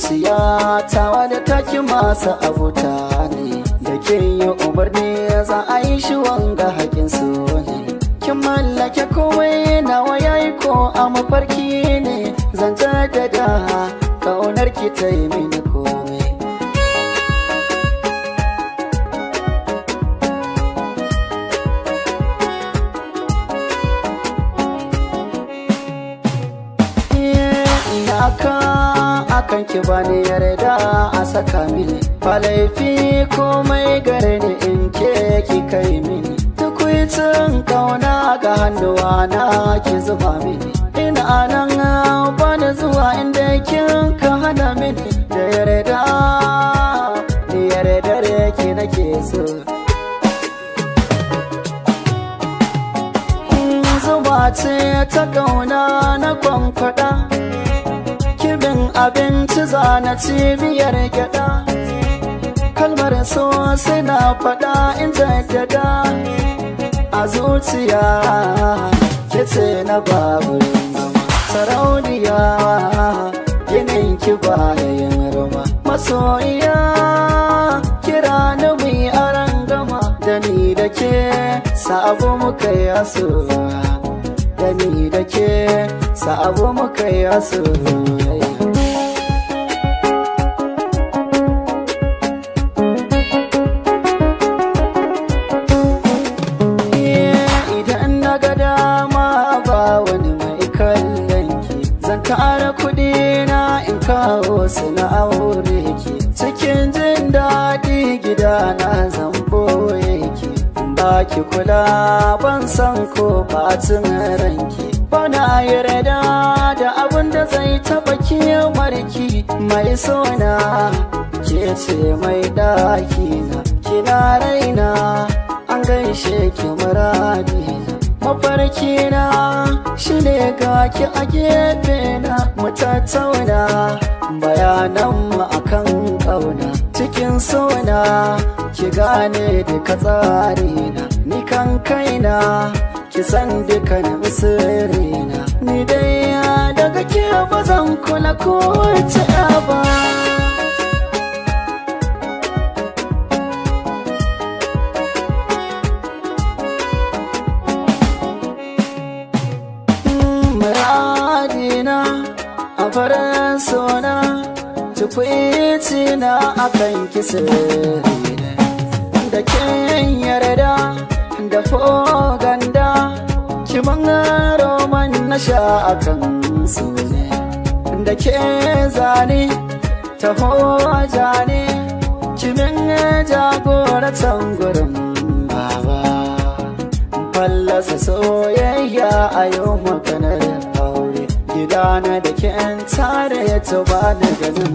zuciya ta wadda take masa abuta ne da ke yi umarni za a yi shi wanga haƙin su ne kin mallake komai nawa yayi ko a mafarki ne zan jaddada ƙaunar ki ta yi mini komai. Akan ki bani yarda a saka mini ba laifi komai gare ni in ke ki kai mini tukwicin kauna ga hannuwa na ki zuba mini ina nan bani zuwa inda kin ka hana mini da yarda ni yarda ki nake so zuba ce ta kauna na kwankwada kibin abinci zana cibiyar gyada kalmar so sai na faɗa in jaddada a zuciya kice na babu sarauniya ginin ki bayan roma masoyiya kira ni mu yi aran gama da ni da ke sabo muka yi asuwa da ni da ke sabo muka yi asuwa. Zan tara kuɗi na in kawo su na aure ki cikin jin daɗi gida na zan boye ki ba ki kula ban san ko bacin ranki bana yarda da abin da zai taɓa kimarki mai sona ke ce mai ɗaki na kina raina an gaishe ki muradina mafarki na shi ne ga ki a gefe na mu tattauna bayanan mu akan ƙauna cikin sona ki gane duka tsari na ni kan kaina ki san dukkanin sirri na ni dai daga ke ba zan kula ko wace ba. A farin sona tukwici na akan kisiri da kin yarda da foganda kiman roman na sha akan su ne da ke zane ta hoja ne kimin jagoratan gurin baba fallasa soyayya a yau maganar gidana da ke tare ya tuba da ganin